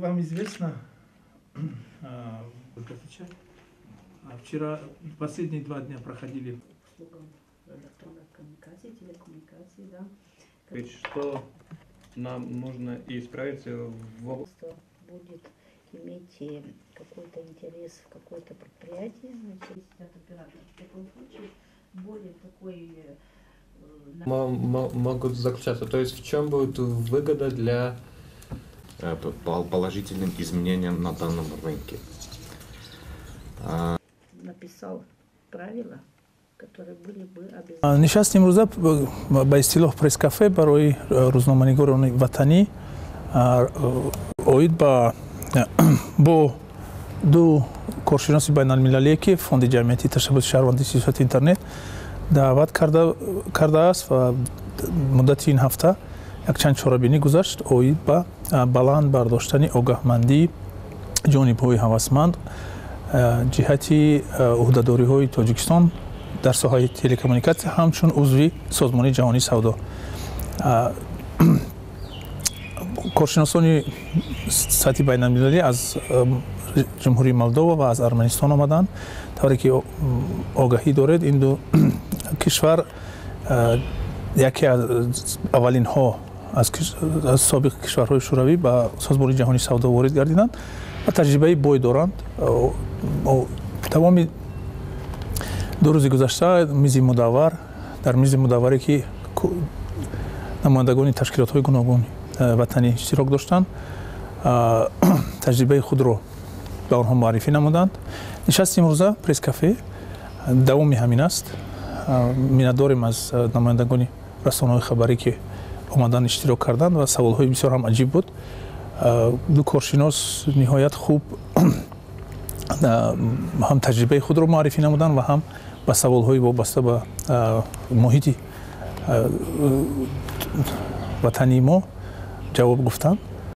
вам известно, вчера, последние 2 дня проходили электронных коммуникаций, телекоммуникаций, да. Что нам нужно исправить будет иметь какой-то интерес в какое-то предприятие, значит, оператор в таком случае более такой могут заключаться. То есть в чем будет выгода для положительным изменениям на данном рынке? Написал правила, которые были бы обязательны. نشست امروز به اصطلاح پرس کافه برای روزنامه‌نگاران وطنی اوید با دو کارشناس بین‌المللی که فوند جمعیتی تشبثات شهروندی سیاست اینترنت دعوت کرده است و مدت این هفته یک چند چاره‌بینی گذاشت اوید با بلند برداشتن آگاهمندی جانب‌های هوسمند جهتی عهده‌داری‌های تاجیکستان در ساحه تلکمونیکاسیا همچون عضو سازمان جهانی سودا کارشناسان سطح بین‌المللی از جمهوری مولداوا و از ارمنستان آمدند طوری که آگاهی دارد این دو کشور یکی از اولین ها از سابق کشورهای شوروی به سازمان جهانی سودا وارد گردیدند و تجربه بای دارند تمام 2 روز گذشته میز مدور در میز مدوری که نمایندگان تشکیلات‌های گوناگون وطنی اشتراک داشتند تجربه خود را به آنها معرفی نمودند. نشست امروزه پرس کافه دوام همین است. می‌نداریم از نمایندگان رسانه‌های خبری که آمدن اشتراک کردند و سوال‌های بسیار هم عجیب بود. دو کارشناس نهایت خوب هم تجربه خود را معرفی نمودند و هم با سوال‌های وابسته به محیط وطنی ما جواب گفتند.